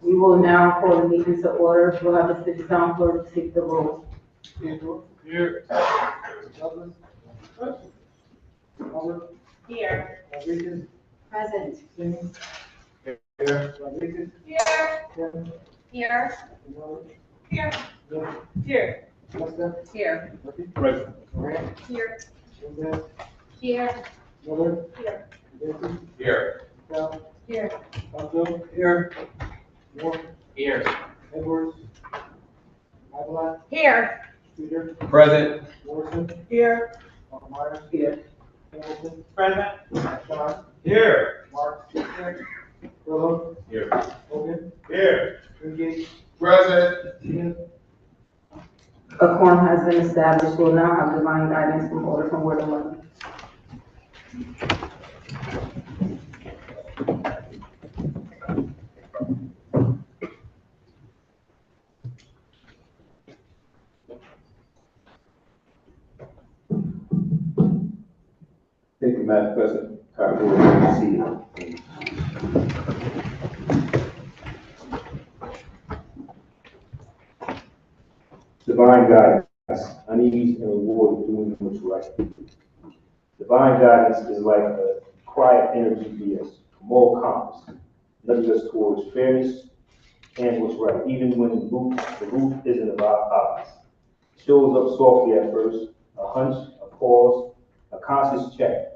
We will now call the meeting to order. We'll have the city town clerk take the roll. Here. Alders. Howard. Here. Rodriguez. Present. Simmons. Here. Rodriguez. Here. Kevin. Here. Miller. Here. Bill. Here. Lester. Here. Murphy. Present. Moran. Here. Joseph. Here. Miller. Here. Bessie. Here. Cal. Here. Tonto. Here. Moore. Here. Edwards. Avalon. Here. Peter. Present. Morrison. Here. Myers. Here. Hamilton. Present. Shaw. Here. Mark. Willow. Here. Hogan. Here. Wingate. Present. Smith. A quorum has been established. We'll now have divine guidance from order from Ward 11. Thank you, Madam President. Board, seated. Divine guidance, unease and reward of doing what's right. Divine guidance is like a quiet energy via moral compass, nudging us towards fairness and what's right, even when the root isn't about obvious. It shows up softly at first, a hunch, a pause, a conscious check.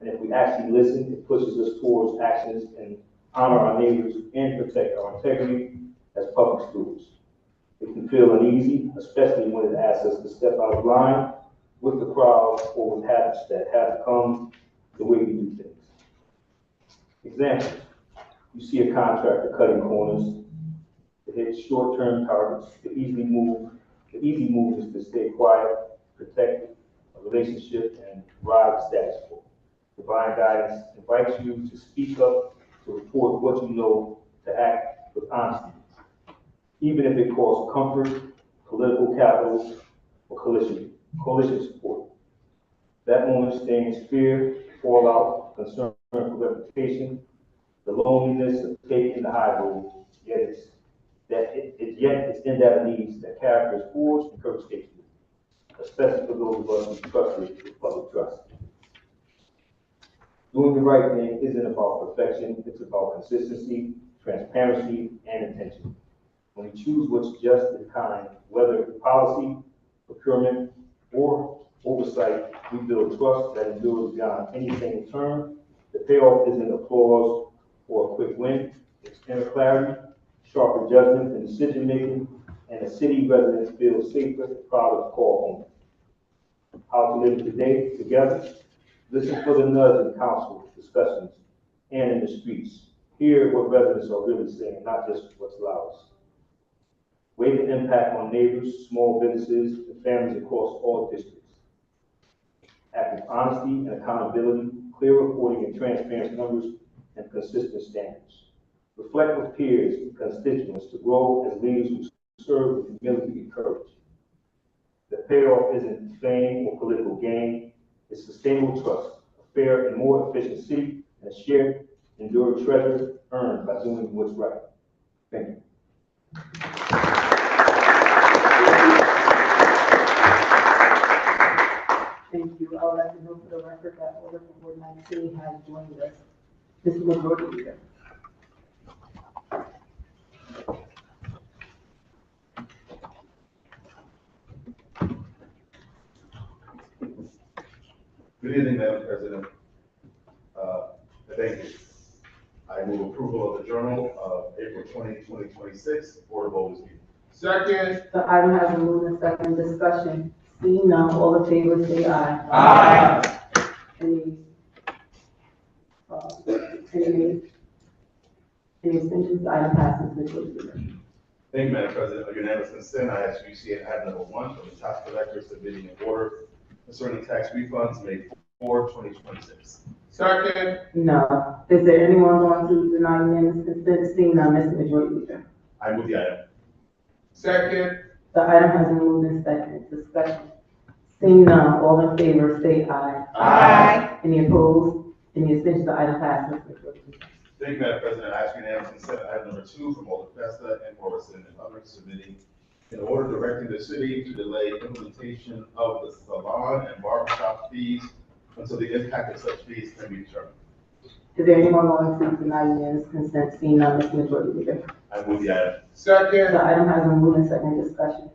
And if we actually listen, it pushes us towards actions and honor our neighbors and protect our integrity as public stewards. It can feel uneasy, especially when it asks us to step out of line with the crowd or with habits that have become the way we do things. Examples, you see a contractor cutting corners to hit short-term targets. The easy move is to stay quiet, protect a relationship, and ride the status quo. Divine guidance invites you to speak up, to report what you know, to act with honesty, even if it costs comfort, political capital, or coalition support. That moment stings fear, fallout, concern for reputation, the loneliness of taking the high road, yet it's in that unease that character is forged and courage takes root, especially for those of us who trusted with public trust. Doing the right thing isn't about perfection, it's about consistency, transparency, and intention. When we choose what's just and kind, whether policy, procurement, or oversight, we build trust that endures beyond any single term. The payoff isn't applause or a quick win, it's inner clarity, sharper judgment and decision making, and a city residents feel safer and prouder to call home. How to live today together? Listen for the nudge in council discussions and in the streets. Hear what residents are really saying, not just what's loudest. Weigh the impact on neighbors, small businesses, and families across all districts. Act with honesty and accountability, clear reporting and transparent numbers, and consistent standards. Reflect with peers and constituents to grow as leaders who serve with humility and courage. The payoff isn't fame or political gain, it's sustainable trust, a fair and more efficient city, and a shared, enduring treasure earned by doing what's right. Thank you. Thank you. I would like to note for the record that Order from Ward 19 has joined us. This is Majority Leader. Good evening, Madam President. Thank you. I move approval of the Journal of April 20, 2026 Board of Alders meeting. Second. The item has been moved and second discussion. Seeing none, all in favor say aye. Aye. Any, any abstentions? The item passes majority leader. Thank you, Madam President. On unanimous consent, I ask you to see item number 1 from the tax collector submitting an order concerning tax refunds May 4, 2026. Second. No. Is there anyone going to deny unanimous consent? Seeing none, Mr. Majority Leader. I move the item. Second. The item has been moved and second discussion. Seeing none, all in favor say aye. Aye. Any opposed? Any abstentions? The item passes majority leader. Thank you, Madam President. I ask unanimous consent item number 2 from Alder Festa and Morrison and others submitting an order directing the city to delay implementation of the salon and barbershop fees until the impact of such fees can be determined. Is there anyone going to deny unanimous consent? Seeing none, Mr. Majority Leader. I move the item. Second. The item has been moved and second discussion.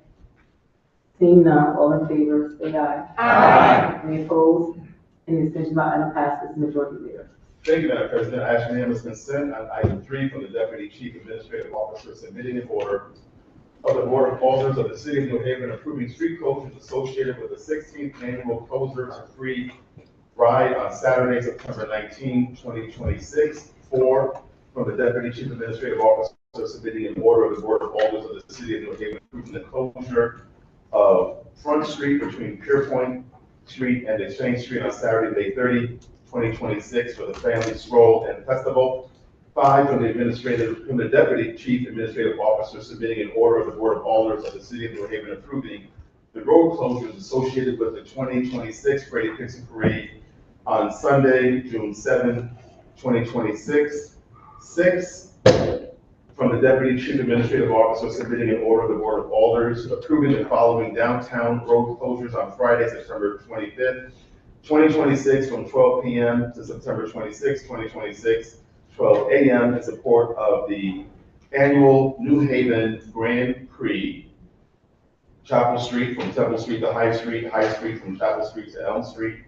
Seeing none, all in favor say aye. Aye. Any opposed? Any abstentions? The item passes majority leader. Thank you, Madam President. I ask unanimous consent on item 3 from the Deputy Chief Administrative Officer submitting an order of the Board of Alders of the City of New Haven approving street closures associated with the 16th annual Closers Free Ride on Saturday, September 19, 2026. 4 from the Deputy Chief Administrative Officer submitting an order of the Board of Alders of the City of New Haven approving the closure of Front Street between Pierpoint Street and Exchange Street on Saturday, May 30, 2026 for the Family Stroll and Festival. 5 from the Deputy Chief Administrative Officer submitting an order of the Board of Alders of the City of New Haven approving the road closures associated with the 2026 Brady Pixel Parade on Sunday, June 7, 2026. 6 from the Deputy Chief Administrative Officer submitting an order of the Board of Alders approving the following downtown road closures on Friday, September 25th, 2026 from 12 p.m. to September 26, 2026, 12 a.m. in support of the annual New Haven Grand Prix. Chapel Street from Temple Street to High Street, High Street from Chapel Street to Elm Street.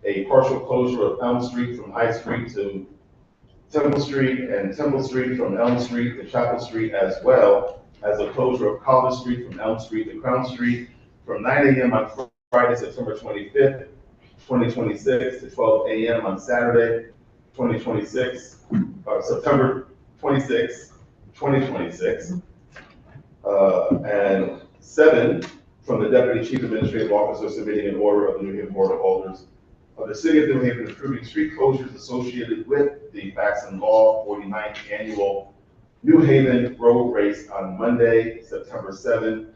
A partial closure of Elm Street from High Street to Temple Street and Temple Street from Elm Street to Chapel Street, as well as a closure of College Street from Elm Street to Crown Street from 9 a.m. on Friday, September 25th, 2026 to 12 a.m. on Saturday, 2026, September 26, 2026. And 7 from the Deputy Chief Administrative Officer submitting an order of the New Haven Board of Alders of the City of New Haven approving street closures associated with the Facts and Law 49th Annual New Haven Road Race on Monday, September 7,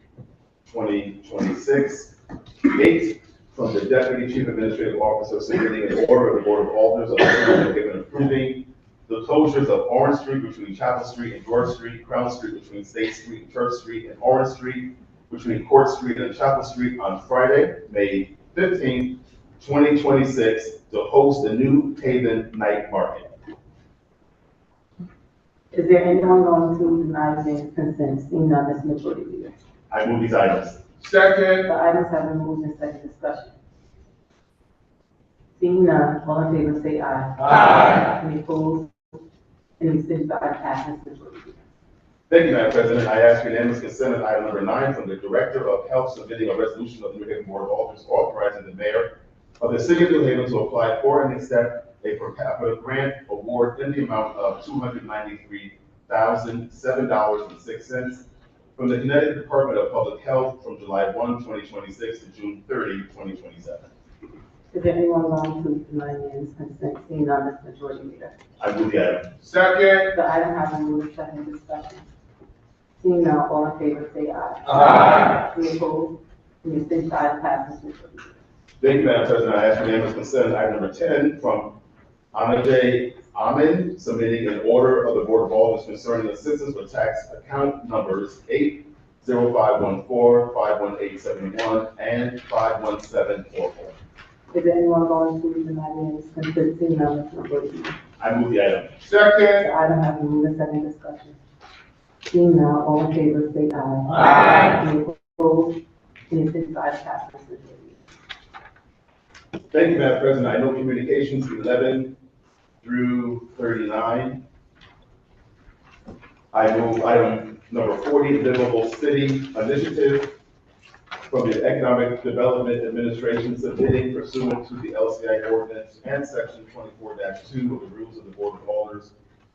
2026. 8 from the Deputy Chief Administrative Officer submitting an order of the Board of Alders of the City of New Haven approving the closures of Orange Street between Chapel Street and George Street, Crown Street between State Street and Church Street, and Orange Street between Court Street and Chapel Street on Friday, May 15, 2026, to host the New Haven Night Market. Is there anyone going to deny unanimous consent? Seeing none, Mr. Majority Leader. I move these items. Second. The items have been moved in second discussion. Seeing none, all in favor say aye. Aye. Any opposed? Any abstentions? The item passes majority leader. Thank you, Madam President. I ask unanimous consent on item number 9 from the Director of Health submitting a resolution of the New Haven Board of Alders authorizing the mayor of the City of New Haven to apply for and accept a per capita grant award in the amount of $293,007.06 from the Connecticut Department of Public Health from July 1, 2026 to June 30, 2027. Is there anyone going to deny unanimous consent? Seeing none, Mr. Majority Leader. I move the item. Second. The item has been moved in second discussion. Seeing none, all in favor say aye. Aye. Any opposed? Any abstentions? The item passes majority leader. Thank you, Madam President. I ask unanimous consent on item number 10 from Amade Amin submitting an order of the Board of Alders concerning assistance with tax account numbers 80514, 51871, and 51744. Is there anyone going to deny unanimous consent? Seeing none, Mr. Majority Leader. I move the item. Second. The item has been moved in second discussion. Seeing none, all in favor say aye. Aye. Any opposed? Any abstentions? The item passes majority leader. Thank you, Madam President. I know communications 11 through 39. I move item number 40, livable city initiative from the Economic Development Administration submitting pursuant to the LCI ordinance and section 24-2 of the rules of the Board of Alders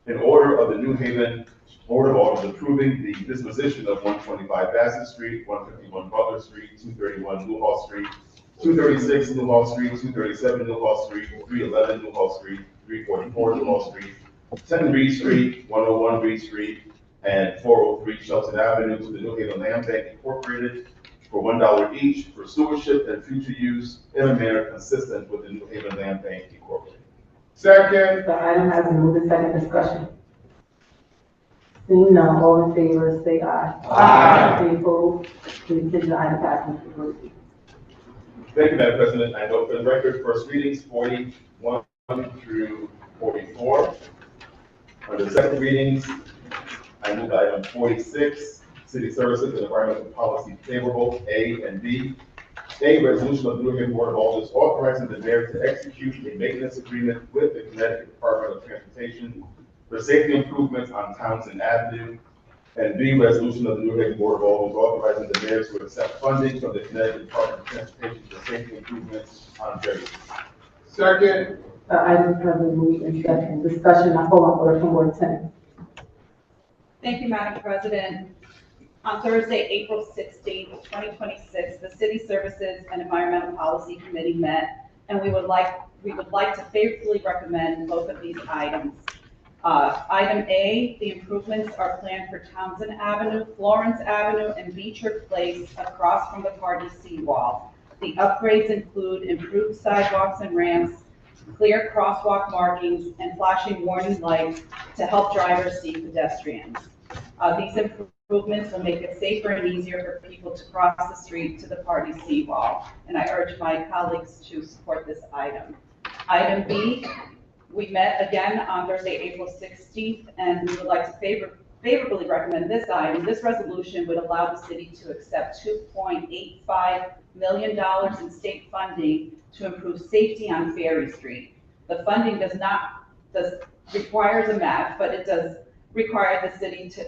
in order of the New Haven Board of Alders approving the disposition of 125 Bassett Street, 151 Butler Street, 231 Newhall Street, 236 Newhall Street, 237 Newhall Street, 311 Newhall Street, 344 Newhall Street, 10 Reed Street, 101 Reed Street, and 403 Shelton Avenue to the New Haven Land Bank Incorporated for $1 each for stewardship and future use in a manner consistent with the New Haven Land Bank Incorporated. Second. The item has been moved and second discussion. Seeing none, all in favor, say aye. Aye. Any opposed? Any the item passes. Mr. Booth. Thank you, Madam President. I note for the record, first readings 41 through 44. Under second readings, I move item 46, City Services and Environmental Policy favorable, A and B. A, resolution of the New Haven Board of Alders authorizing the mayor to execute a maintenance agreement with the Connecticut Department of Transportation for safety improvements on Townsend Avenue. And B, resolution of the New Haven Board of Alders authorizing the mayor to accept funding from the Connecticut Department of Transportation for safety improvements on Ferry Street. Second. The item has been moved and second discussion. I call on order from Ward 10. Thank you, Madam President. On Thursday, April 16th, 2026, the City Services and Environmental Policy Committee met, and we would like to favorably recommend both of these items. Item A, the improvements are planned for Townsend Avenue, Florence Avenue, and Beecher Place across from the party seawall. The upgrades include improved sidewalks and ramps, clear crosswalk markings, and flashing warning lights to help drivers see pedestrians. These improvements will make it safer and easier for people to cross the street to the party seawall, and I urge my colleagues to support this item. Item B, we met again on Thursday, April 16th, and we would like to favorably recommend this item. This resolution would allow the city to accept $2.85 million in state funding to improve safety on Ferry Street. The funding requires a match, but it does require the city to,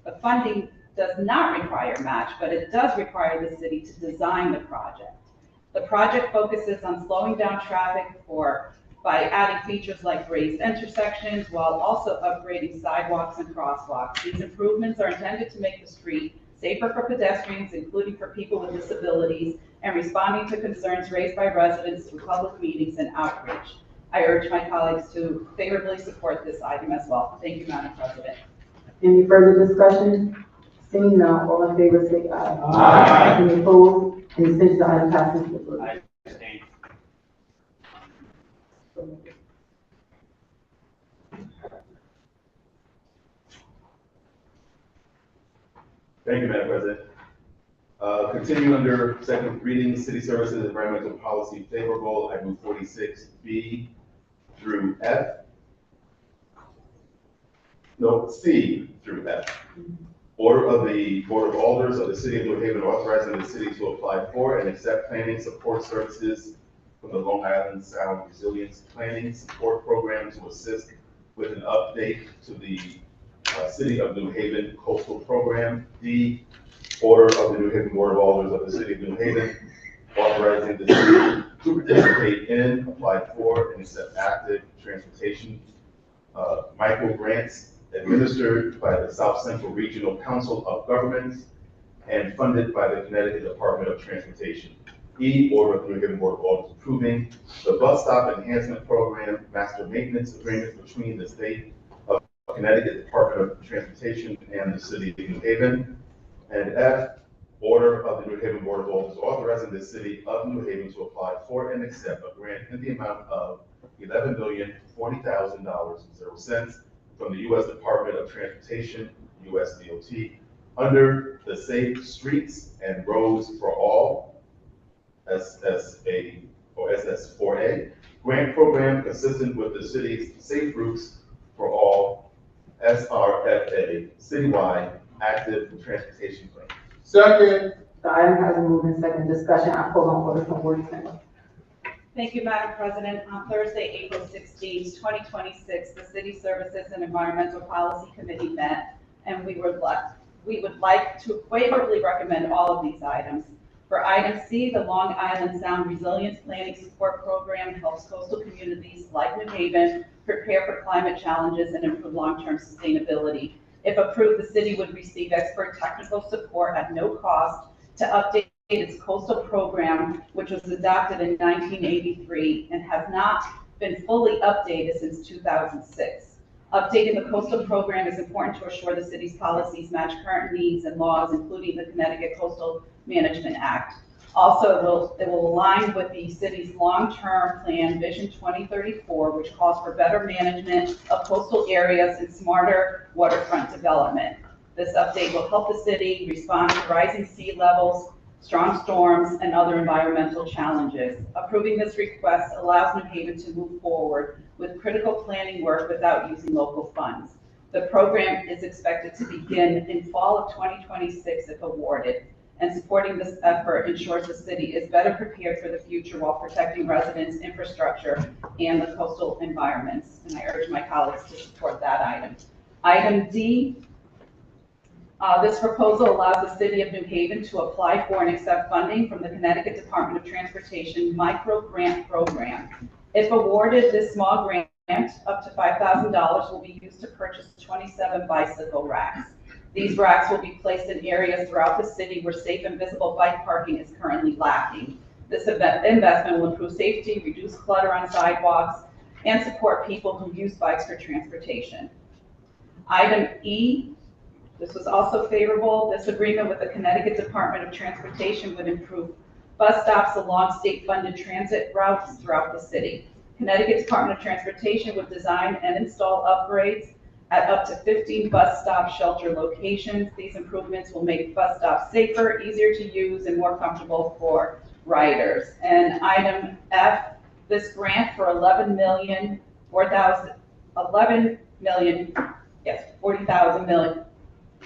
the funding does not require a match, but it does require the city to design the project. The project focuses on slowing down traffic by adding features like raised intersections while also upgrading sidewalks and crosswalks. These improvements are intended to make the street safer for pedestrians, including for people with disabilities, and responding to concerns raised by residents through public meetings and outreach. I urge my colleagues to favorably support this item as well. Thank you, Madam President. Any further discussion? Seeing none, all in favor, say aye. Aye. Any opposed? Any the item passes. Mr. Booth. I abstain. Thank you, Madam President. Continue under second reading, City Services and Environmental Policy favorable. I move 46B through F. No, C through F. Order of the Board of Alders of the City of New Haven authorizing the city to apply for and accept planning support services from the Long Island Sound Resilience Planning Support Program to assist with an update to the City of New Haven Coastal Program. D, order of the New Haven Board of Alders of the City of New Haven authorizing the city to participate in, apply for, and accept active transportation micro grants administered by the South Central Regional Council of Governments and funded by the Connecticut Department of Transportation. E, order of the New Haven Board of Alders approving the bus stop enhancement program master maintenance agreement between the state of Connecticut Department of Transportation and the City of New Haven. And F, order of the New Haven Board of Alders authorizing the City of New Haven to apply for and accept a grant in the amount of $11,040,000 from the U.S. Department of Transportation, USDOT, under the Safe Streets and Roads for All, SSA or SS4A, grant program consistent with the city's Safe Routes for All, SRFA, citywide active transportation plan. Second. The item has been moved in second discussion. I call on order from Ward 10. Thank you, Madam President. On Thursday, April 16, 2026, the City Services and Environmental Policy Committee met, and we would like to favorably recommend all of these items. For item C, the Long Island Sound Resilience Planning Support Program helps coastal communities like New Haven prepare for climate challenges and improve long-term sustainability. If approved, the city would receive expert technical support at no cost to update its coastal program, which was adopted in 1983 and has not been fully updated since 2006. Updating the coastal program is important to assure the city's policies match current needs and laws, including the Connecticut Coastal Management Act. Also, it will align with the city's long-term plan, Vision 2034, which calls for better management of coastal areas and smarter waterfront development. This update will help the city respond to rising sea levels, strong storms, and other environmental challenges. Approving this request allows New Haven to move forward with critical planning work without using local funds. The program is expected to begin in fall of 2026 if awarded, and supporting this effort ensures the city is better prepared for the future while protecting residents, infrastructure, and the coastal environments. And I urge my colleagues to support that item. Item D, this proposal allows the City of New Haven to apply for and accept funding from the Connecticut Department of Transportation Micro Grant Program. If awarded, this small grant, up to $5,000, will be used to purchase 27 bicycle racks. These racks will be placed in areas throughout the city where safe and visible bike parking is currently lacking. This investment will improve safety, reduce clutter on sidewalks, and support people who use bikes for transportation. Item E, this was also favorable. This agreement with the Connecticut Department of Transportation would improve bus stops along state-funded transit routes throughout the city. Connecticut Department of Transportation would design and install upgrades at up to 15 bus stop shelter locations. These improvements will make bus stops safer, easier to use, and more comfortable for riders. And item F, this grant for $40,000 million,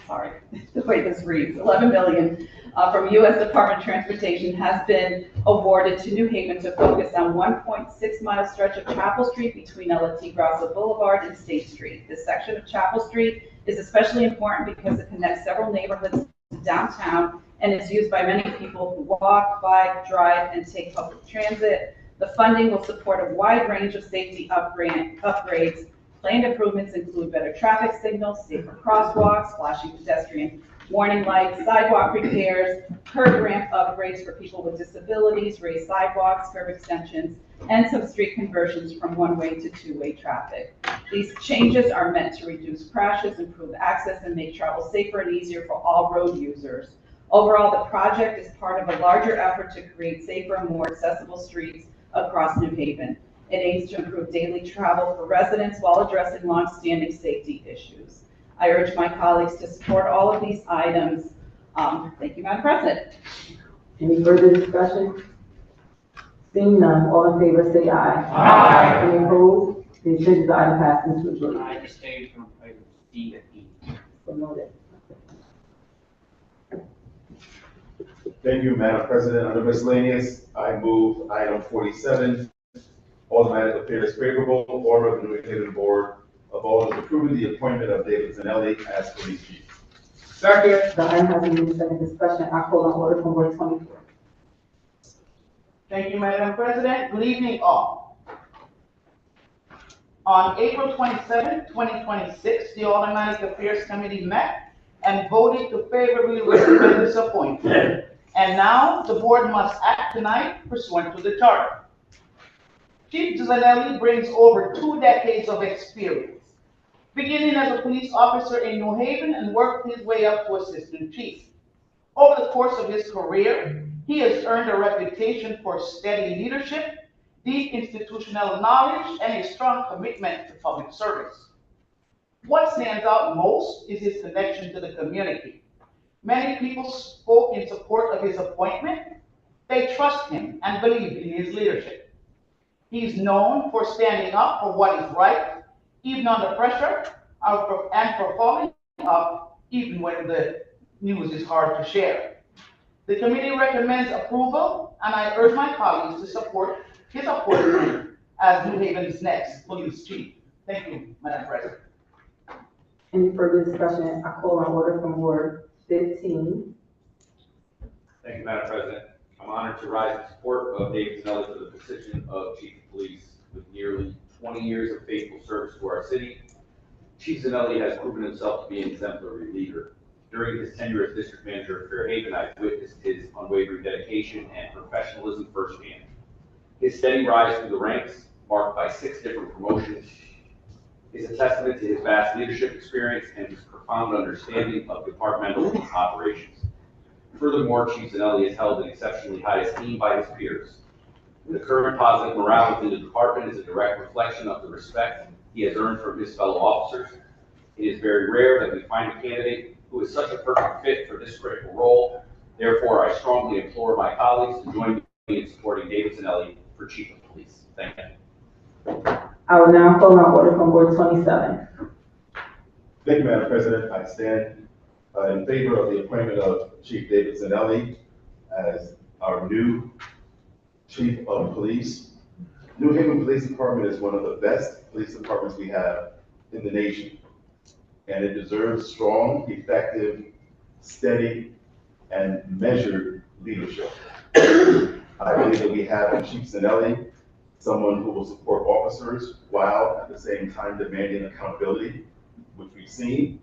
sorry, the way this reads, $11 million from U.S. Department of Transportation has been awarded to New Haven to focus on 1.6-mile stretch of Chapel Street between L.T. Grosso Boulevard and State Street. This section of Chapel Street is especially important because it connects several neighborhoods to downtown and is used by many people who walk, bike, drive, and take public transit. The funding will support a wide range of safety upgrades. Planned improvements include better traffic signals, safer crosswalks, flashing pedestrian warning lights, sidewalk repairs, curb ramp upgrades for people with disabilities, raised sidewalks, curb extensions, and some street conversions from one-way to two-way traffic. These changes are meant to reduce crashes, improve access, and make travel safer and easier for all road users. Overall, the project is part of a larger effort to create safer and more accessible streets across New Haven. It aims to improve daily travel for residents while addressing long-standing safety issues. I urge my colleagues to support all of these items. Thank you, Madam President. Any further discussion? Seeing none, all in favor say aye. Aye. Any opposed? The agenda item passes to approve. I abstain from items D and E. So noted. Thank you, Madam President. Under miscellaneous, I move item 47, automatic affairs favorable, order of the New Haven Board of Alders approving the appointment of David Zanelli as police chief. Second. The item has been moved second discussion. I call on order from Ward 24. Thank you, Madam President. Good evening, all. On April 27, 2026, the Automatic Affairs Committee met and voted to favorably recommend this appointment. And now the board must act tonight pursuant to the charter. Chief Zanelli brings over 2 decades of experience, beginning as a police officer in New Haven and worked his way up to assistant chief. Over the course of his career, he has earned a reputation for steady leadership, deep institutional knowledge, and a strong commitment to public service. What stands out most is his connection to the community. Many people spoke in support of his appointment. They trust him and believe in his leadership. He's known for standing up for what is right, even under pressure, and for following up even when the news is hard to share. The committee recommends approval, and I urge my colleagues to support his appointment as New Haven's next police chief. Thank you, Madam President. Any further discussion? I call on order from Ward 15. Thank you, Madam President. I'm honored to rise in support of David Zanelli for the position of Chief of Police. With nearly 20 years of faithful service to our city, Chief Zanelli has proven himself to be an exemplary leader. During his tenure as District Manager of Fairhaven, I've witnessed his unwavering dedication and professionalism firsthand. His steady rise through the ranks, marked by 6 different promotions, is a testament to his vast leadership experience and his profound understanding of departmental operations. Furthermore, Chief Zanelli is held in exceptionally high esteem by his peers. The current positive morale within the department is a direct reflection of the respect he has earned from his fellow officers. It is very rare that we find a candidate who is such a perfect fit for this critical role. Therefore, I strongly implore my colleagues to join me in supporting David Zanelli for Chief of Police. Thank you. I will now call on order from Ward 27. Thank you, Madam President. I stand in favor of the appointment of Chief David Zanelli as our new Chief of Police. New Haven Police Department is one of the best police departments we have in the nation, and it deserves strong, effective, steady, and measured leadership. I believe that we have in Chief Zanelli someone who will support officers while at the same time demanding accountability, which we've seen,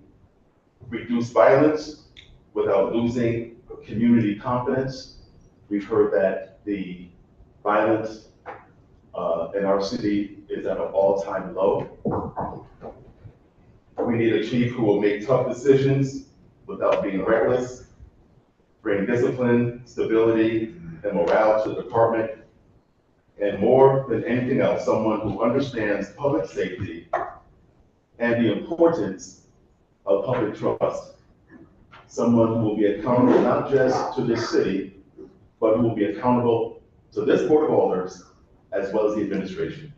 reduce violence without losing community confidence. We've heard that the violence in our city is at an all-time low. We need a chief who will make tough decisions without being reckless, bring discipline, stability, and morale to the department, and more than anything else, someone who understands public safety and the importance of public trust. Someone who will be accountable not just to this city, but who will be accountable to this Board of Alders as well as the administration.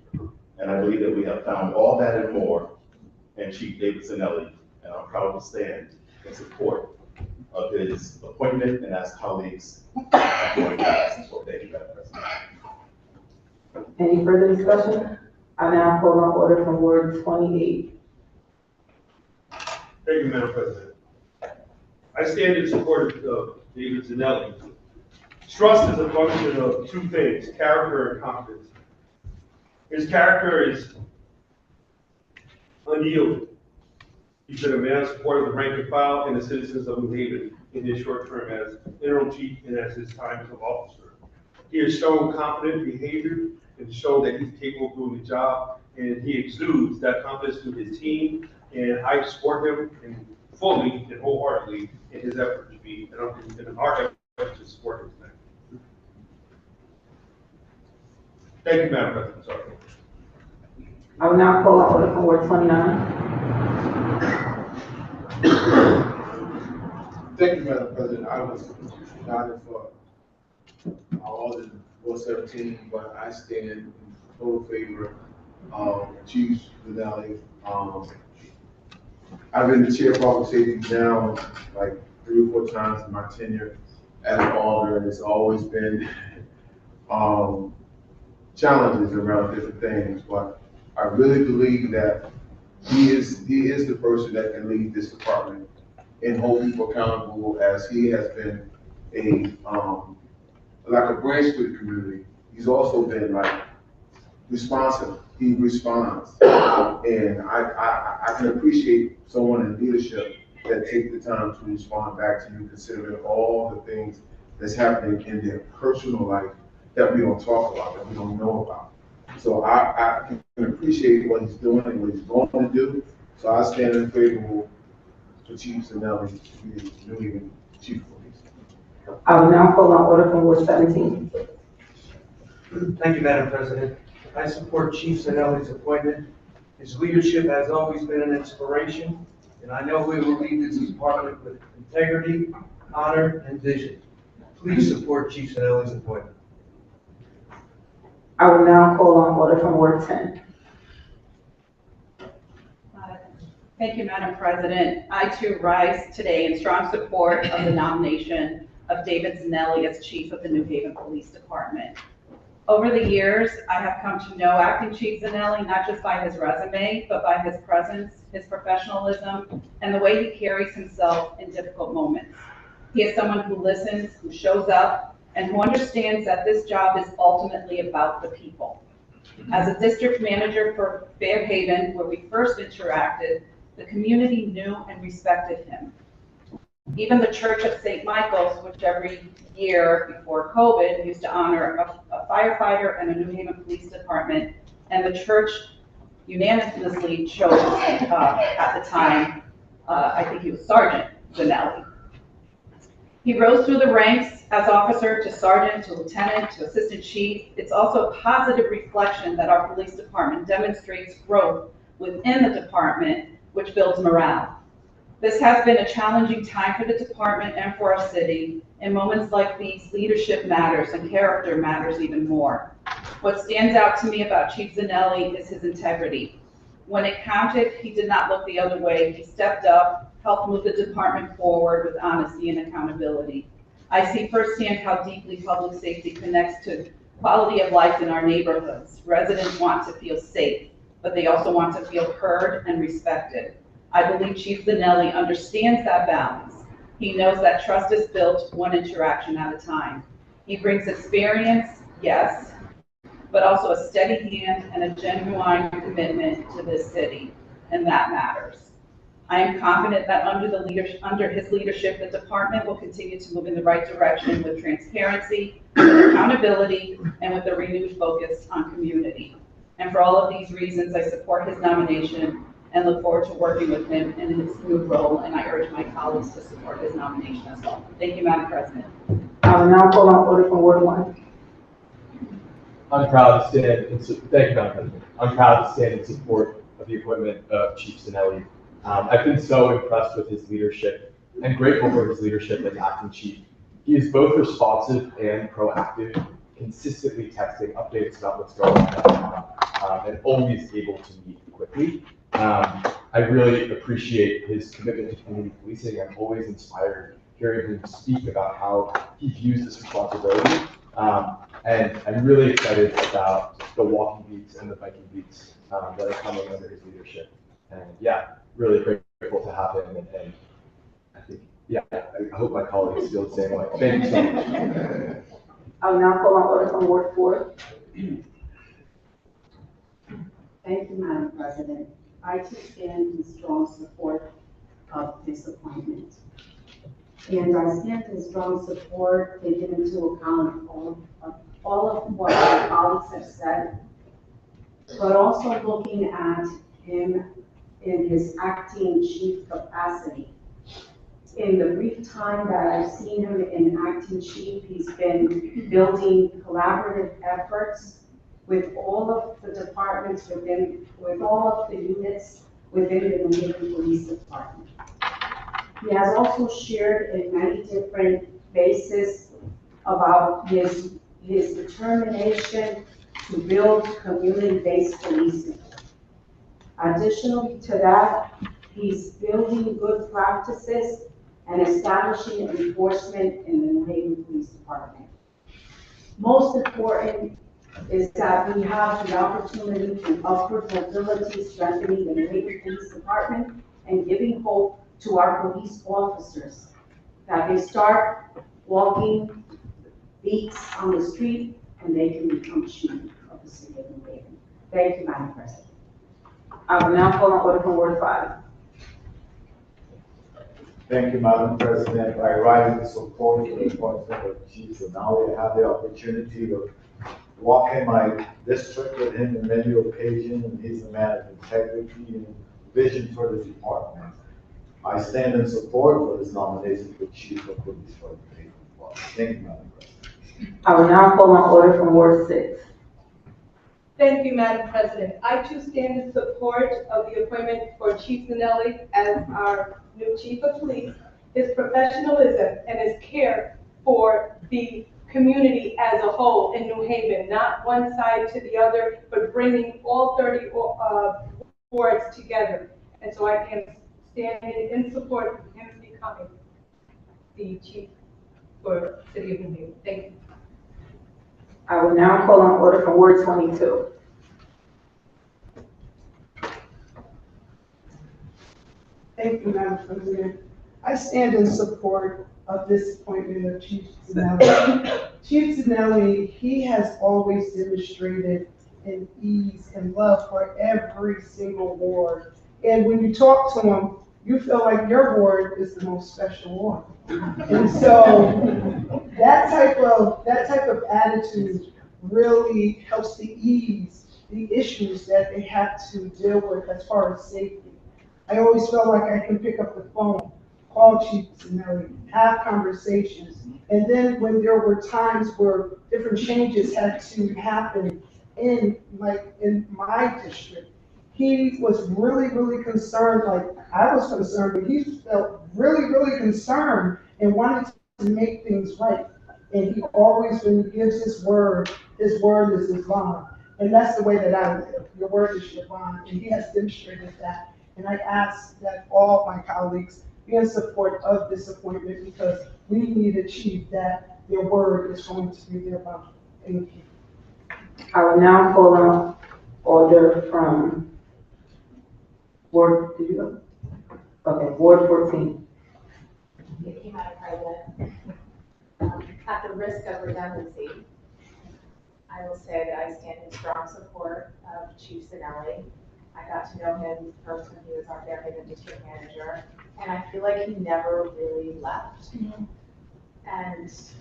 And I believe that we have found all that and more in Chief David Zanelli, and I'm proud to stand in support of his appointment and ask colleagues to join me in support. Thank you, Madam President. Any further discussion? I now call on order from Ward 28. Thank you, Madam President. I stand in support of David Zanelli. Trust is a function of 2 things, character and confidence. His character is unyielding. He's been a man of support of the rank and file and the citizens of New Haven in his short term as interim chief and as his time as officer. He has shown confident behavior and shown that he's capable of doing the job, and he exudes that confidence to his team, and I support him fully and wholeheartedly in his effort to be, in our effort to support him tonight. Thank you, Madam President. Sorry. I will now call on order from Ward 29. Thank you, Madam President. I was nodding for all in Ward 17, but I stand in total favor of Chief Zanelli. I've been the chair of public safety now like 3 or 4 times in my tenure at an alder, and it's always been challenges around different things, but I really believe that he is the person that can lead this department and hold people accountable, as he has been like a branch to the community. He's also been like responsive. He responds, and I can appreciate someone in leadership that take the time to respond back to you, considering all the things that's happening in their personal life that we don't talk about, that we don't know about. So I can appreciate what he's doing and what he's going to do. So I stand in favor for Chief Zanelli to be the New Haven Chief of Police. I will now call on order from Ward 17. Thank you, Madam President. I support Chief Zanelli's appointment. His leadership has always been an inspiration, and I know he will lead this department with integrity, honor, and vision. Please support Chief Zanelli's appointment. I will now call on order from Ward 10. Thank you, Madam President. I too rise today in strong support of the nomination of David Zanelli as Chief of the New Haven Police Department. Over the years, I have come to know Acting Chief Zanelli not just by his resume, but by his presence, his professionalism, and the way he carries himself in difficult moments. He is someone who listens, who shows up, and who understands that this job is ultimately about the people. As a district manager for Fairhaven, where we first interacted, the community knew and respected him. Even the Church of St. Michael's, which every year before COVID used to honor a firefighter and a New Haven Police Department, and the church unanimously chose at the time, I think he was Sergeant Zanelli. He rose through the ranks as officer to sergeant, to lieutenant, to assistant chief. It's also a positive reflection that our police department demonstrates growth within the department, which builds morale. This has been a challenging time for the department and for our city. In moments like these, leadership matters and character matters even more. What stands out to me about Chief Zanelli is his integrity. When it counted, he did not look the other way. He stepped up, helped move the department forward with honesty and accountability. I see firsthand how deeply public safety connects to quality of life in our neighborhoods. Residents want to feel safe, but they also want to feel heard and respected. I believe Chief Zanelli understands that balance. He knows that trust is built one interaction at a time. He brings experience, yes, but also a steady hand and a genuine commitment to this city, and that matters. I am confident that under his leadership, the department will continue to move in the right direction with transparency, with accountability, and with a renewed focus on community. And for all of these reasons, I support his nomination and look forward to working with him in his new role, and I urge my colleagues to support his nomination as well. Thank you, Madam President. I will now call on order from Ward 1. I'm proud to stand thank you, Madam President. I'm proud to stand in support of the appointment of Chief Zanelli. I've been so impressed with his leadership and grateful for his leadership as acting chief. He is both responsive and proactive, consistently texting updates about what's going on, and always able to meet quickly. I really appreciate his commitment to community policing. I'm always inspired hearing him speak about how he views this responsibility. And I'm really excited about the walking beats and the biking beats that are coming under his leadership. And yeah, really grateful to have him. And I think, yeah, I hope my colleagues feel the same way. Thank you so much. I will now call on order from Ward 4. Thank you, Madam President. I too stand in strong support of this appointment. And I stand in strong support, taking into account all of what my colleagues have said, but also looking at him in his acting chief capacity. In the brief time that I've seen him in acting chief, he's been building collaborative efforts with all of the departments with all of the units within the New Haven Police Department. He has also shared in many different bases about his determination to build community-based policing. Additionally to that, he's building good practices and establishing enforcement in the New Haven Police Department. Most important is that we have the opportunity to upward mobility, strengthening the New Haven Police Department and giving hope to our police officers that they start walking beats on the street and they can become chief of the city of New Haven. Thank you, Madam President. I will now call on order from Ward 5. Thank you, Madam President. I rise in support of the appointment of Chief Zanelli. I have the opportunity to walk in my district with him on many occasions, and he's a man of integrity and vision for the department. I stand in support for this nomination for Chief of Police for the Haven Department. Thank you, Madam President. I will now call on order from Ward 6. Thank you, Madam President. I too stand in support of the appointment for Chief Zanelli as our new Chief of Police. His professionalism and his care for the community as a whole in New Haven, not one side to the other, but bringing all 30 wards together. And so I am standing in support of him becoming the Chief for the City of New Haven. Thank you. I will now call on order from Ward 22. Thank you, Madam President. I stand in support of this appointment of Chief Zanelli. Chief Zanelli, he has always demonstrated an ease and love for every single ward. And when you talk to him, you feel like your ward is the most special one. And so that type of attitude really helps to ease the issues that they have to deal with as far as safety. I always felt like I can pick up the phone, call Chief Zanelli, have conversations. And then when there were times where different changes had to happen in my district, he was really, really concerned, like I was concerned, but he felt really, really concerned and wanted to make things right. And he always, when he gives his word is his bond. And that's the way that I live. Your word is your bond, and he has demonstrated that. And I ask that all my colleagues be in support of this appointment because we need to achieve that their word is going to be their bond. Thank you. I will now call on order from Ward, did you go? Okay, Ward 14. Thank you, Madam President. At the risk of redundancy, I will say that I stand in strong support of Chief Zanelli. I got to know him first when he was our deputy district manager, and I feel like he never really left. And, as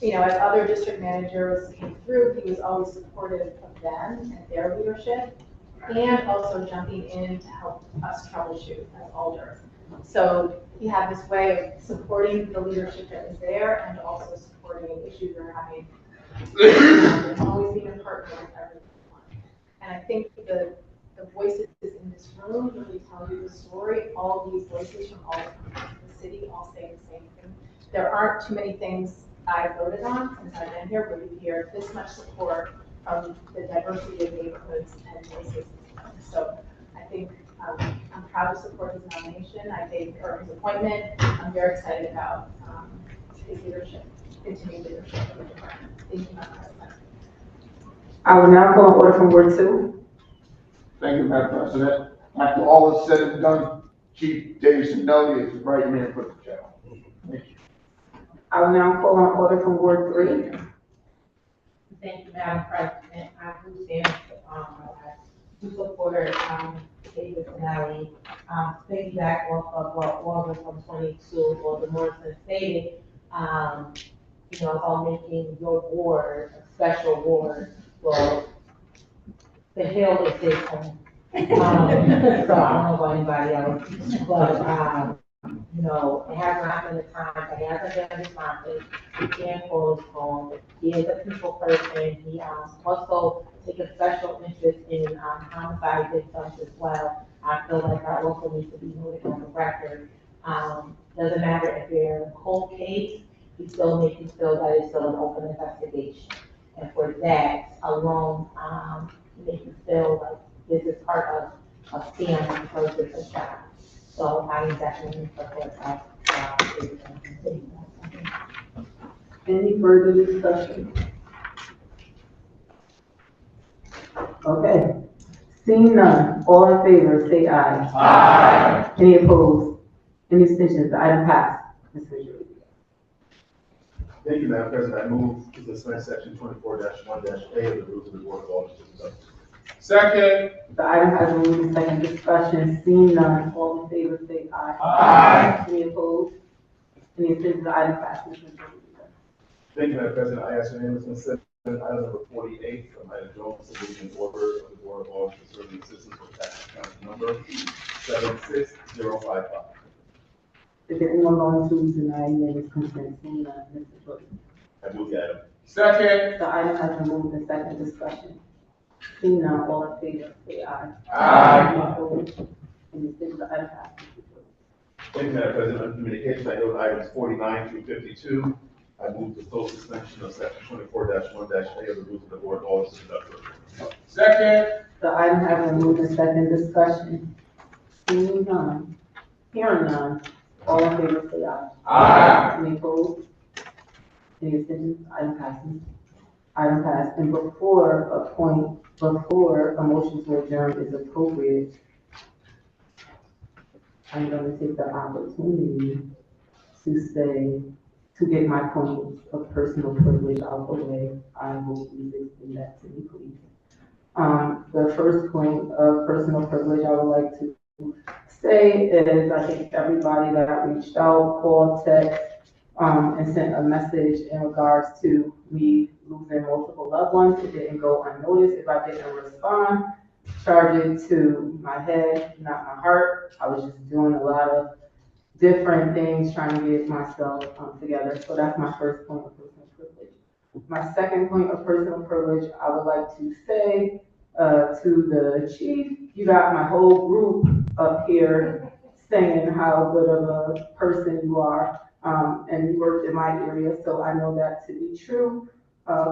other district managers came through, he was always supportive of them and their leadership, and also jumping in to help us troubleshoot as Alders. So he had this way of supporting the leadership that was there and also supporting issues we were having, and always being a partner with everyone. And I think the voices in this room really tell you the story. All these voices from all the city all say the same thing. There aren't too many things I voted on since I've been here where you hear this much support from the diversity of neighborhoods and voices. So I think I'm proud to support his nomination. I think, or his appointment. I'm very excited about his leadership, continued leadership of the department. Thank you, Madam President. I will now call on order from Ward 2. Thank you, Madam President. After all is said and done, Chief David Zanelli is the right man for the job. Thank you. I will now call on order from Ward 3. Thank you, Madam President. I do stand to support David Zanelli. Piggyback off of what August from 22 or the Morrison stated, about making your ward a special ward. Well, the hill is his home. So I don't know about anybody else, but it has not been a time, he hasn't been responsive, he can't call his phone, he is a people person, he also takes a special interest in homicide victims as well. I feel like that also needs to be noted on the record. Doesn't matter if they're a cold case, he still makes you feel that it's still an open investigation. And for that alone, make you feel like this is part of family versus a job. So I definitely support that. Any further discussion? Okay. Seeing none, all in favor, say aye. Aye. Any opposed? Any abstentions? The item passed. Mr. Major. Thank you, Madam President. I move to dispense section 24-1-A of the rules of the Board of Alders. Second. The item has been moved in second discussion. Seeing none, all in favor, say aye. Aye. Any opposed? Any abstentions? The item passes. Mr. Major. Thank you, Madam President. I ask unanimous consent item number 48 from Item Jones, submitting an order of the Board of Alders concerning assistance with tax account number 76055. Is there anyone going to deny unanimous consent? Seeing none, Mr. Jordan. I move the item. Second. The item has been moved in second discussion. Seeing none, all in favor, say aye. Aye. Any opposed? Any abstentions? The item passes. Thank you, Madam President. On communications, I note items 49 through 52. I move the full suspension of section 24-1-A of the rules of the Board of Alders to conduct. Second. The item has been moved in second discussion. Seeing none, hearing none, all in favor, say aye. Aye. Any opposed? Any abstentions? Item passes. Item passed. And before a motion to adjourn is appropriate, I'm gonna take the opportunity to say, to get my points of personal privilege out the way. I will please extend that to me, please. The first point of personal privilege I would like to say is, I think everybody that reached out, called, text, and sent a message in regards to me losing multiple loved ones. It didn't go unnoticed. If I didn't respond, charge it to my head, not my heart. I was just doing a lot of different things, trying to get myself together. So that's my first point of personal privilege. My second point of personal privilege, I would like to say to the chief, you got my whole group up here saying how good of a person you are, and you worked in my area, so I know that to be true.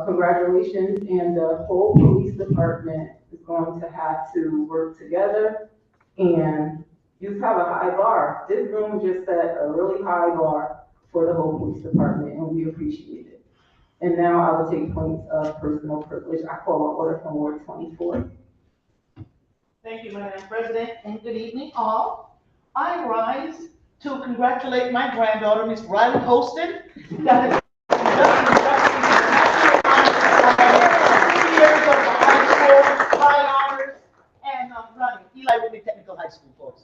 Congratulations, and the whole police department is going to have to work together, and you have a high bar. This room just set a really high bar for the whole police department, and we appreciate it. And now I will take points of personal privilege. I call on order from Ward 24. Thank you, Madam President, and good evening, all. I rise to congratulate my granddaughter, Miss Riley Holston, that is just inducted into the National Honor Society, 3 years of high school, high honors, and running Eli Whitney Technical High School, folks.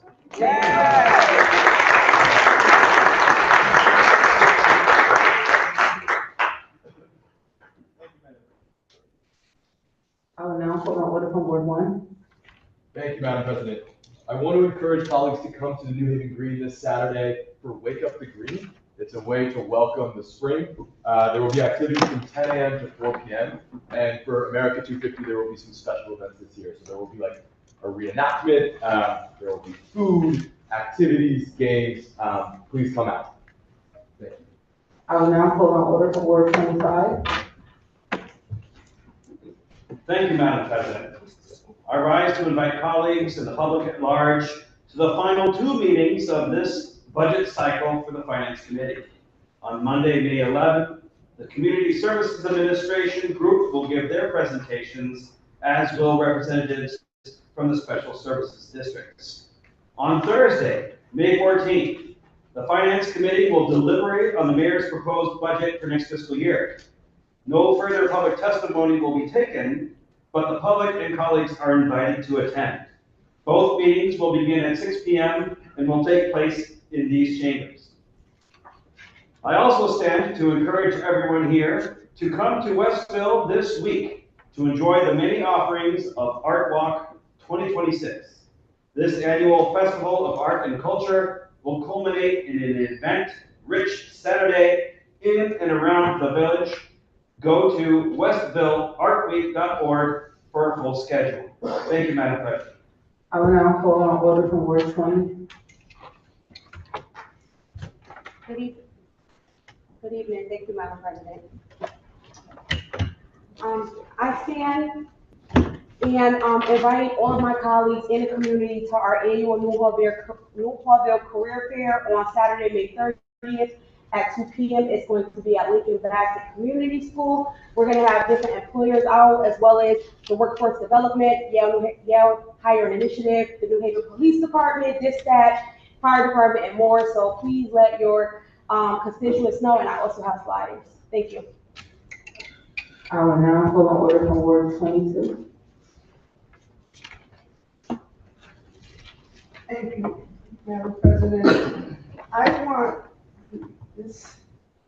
I will now call on order from Ward 1. Thank you, Madam President. I want to encourage colleagues to come to the New Haven Green this Saturday for Wake Up the Green. It's a way to welcome the spring. There will be activities from 10 a.m. to 4 p.m. And for America 250, there will be some special events this year. So there will be like a reenactment, there will be food, activities, games. Please come out. Thank you. I will now call on order from Ward 25. Thank you, Madam President. I rise to invite colleagues and the public at large to the final 2 meetings of this budget cycle for the Finance Committee. On Monday, May 11th, the Community Services Administration group will give their presentations, as will representatives from the Special Services Districts. On Thursday, May 14th, the Finance Committee will deliberate on the Mayor's proposed budget for next fiscal year. No further public testimony will be taken, but the public and colleagues are invited to attend. Both meetings will begin at 6 p.m. and will take place in these chambers. I also stand to encourage everyone here to come to Westville this week to enjoy the many offerings of Art Walk 2026. This annual festival of art and culture will culminate in an event-rich Saturday in and around the village. Go to westvilleartweek.org for a full schedule. Thank you, Madam President. I will now call on order from Ward 20. Good evening. Thank you, Madam President. I stand and invite all of my colleagues in the community to our annual New Hallville Career Fair on Saturday, May 30th at 2 p.m. It's going to be at Lincoln Bassett Community School. We're going to have different employers out, as well as the Workforce Development, Yale Hiring Initiative, the New Haven Police Department, Dispatch, Fire Department, and more. So please let your constituents know, and I also have flyers. Thank you. I will now call on order from Ward 22. Thank you, Madam President. I want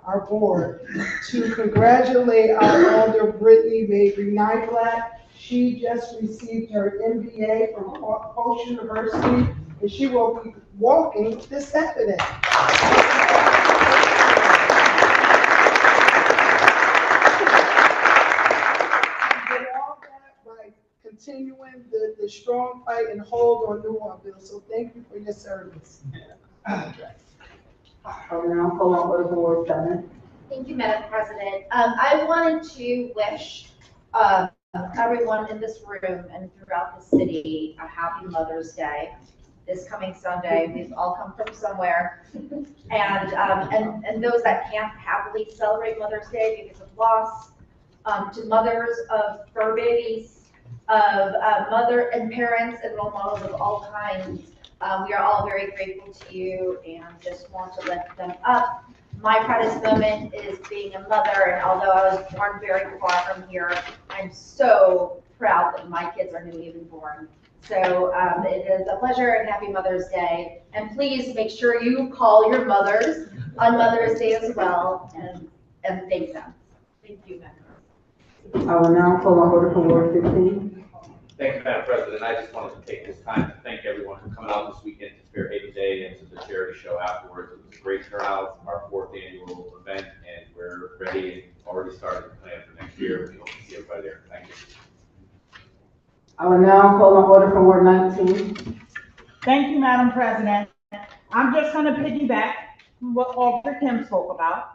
our board to congratulate our elder Brittany Mabry Black. She just received her MBA from Post University, and she will be walking this Saturday. Continuing the strong fight and hold on New Hallville. So thank you for your service. I will now call on order from Ward 7. Thank you, Madam President. I wanted to wish everyone in this room and throughout the city a happy Mother's Day. This coming Sunday, we've all come from somewhere, and those that can't happily celebrate Mother's Day because of loss, to mothers of fur babies, of mother and parents and role models of all kinds. We are all very grateful to you and just want to lift them up. My proudest moment is being a mother, and although I was born very far from here, I'm so proud that my kids are newly even born. So it is a pleasure, and happy Mother's Day. And please make sure you call your mothers on Mother's Day as well and thank them. Thank you, Madam. I will now call on order from Ward 15. Thank you, Madam President. I just wanted to take this time to thank everyone for coming out this weekend to Fairhaven Day and to the charity show afterwards. It was a great turnout, our 4th annual event, and we're ready and already started to plan for next year. We hope to see everybody there. Thank you. I will now call on order from Ward 19. Thank you, Madam President. I'm just gonna piggyback on what Alder Kim spoke about.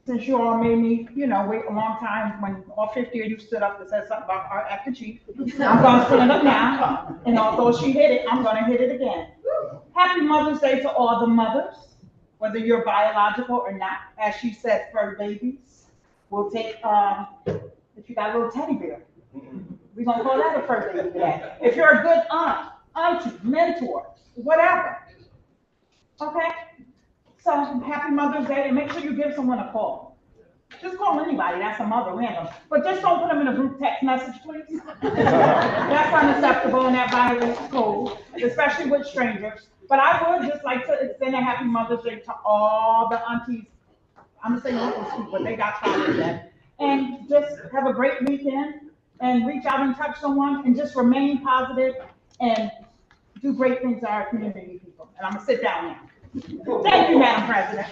Since you all made me, wait a long time when all 50 of you stood up and said something about our acting chief. I'm gonna stand up now, and although she hit it, I'm gonna hit it again. Happy Mother's Day to all the mothers, whether you're biological or not. As she said, fur babies. We'll take, if you got a little teddy bear, we're gonna call that a fur baby today. If you're a good aunt, auntie, mentor, whatever. Okay? So happy Mother's Day, and make sure you give someone a call. Just call anybody, that's a mother, random. But just don't put them in a group text message, please. That's unacceptable and that violates code, especially with strangers. But I would just like to extend a happy Mother's Day to all the aunties. I'm gonna say uncles too, but they got fathers then. And just have a great weekend and reach out and touch someone and just remain positive and do great things to our community people. And I'm gonna sit down now. Thank you, Madam President.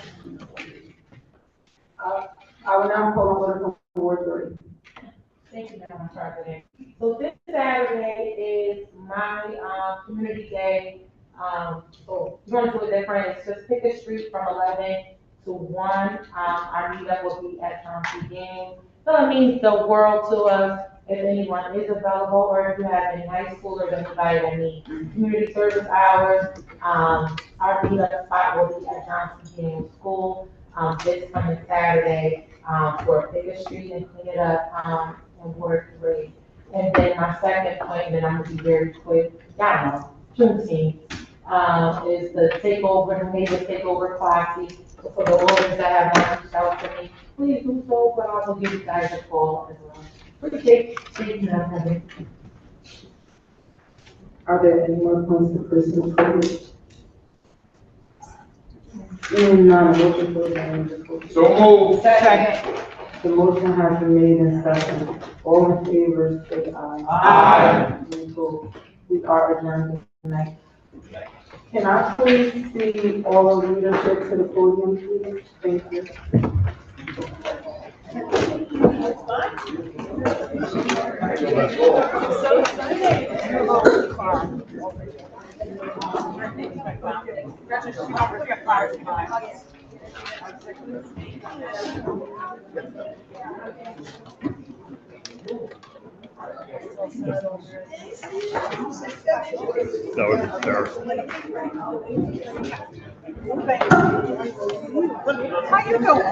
I will now call on order from Ward 3. Thank you, Madam President. So this Saturday is my community day. So we're going to do it different. It's just pick a street from 11 to 1. Our meetup will be at Chauncey Game. So it means the world to us if anyone is available, or if you have any high schoolers, anybody that needs community service hours. Our meetup spot will be at Johnson Game School this coming Saturday for pick a street and clean it up in Ward 3. And then my second appointment, I'm gonna be very quick, Juneteenth, is the takeover, the major takeover classy. So for the lawyers that have not reached out to me, please do so, but I'll give you guys a call as well. Appreciate it. Thank you, Madam President. Are there any more points of personal privilege? Seeing none, motion for adjournment. So moved. Second. The motion has been made and seconded. All in favor, say aye. Aye. Any opposed? We are adjourned tonight. Can I please see all the leadership to the podium, please? Thank you. That was hysterical. How you doing?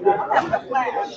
I'm having a flash.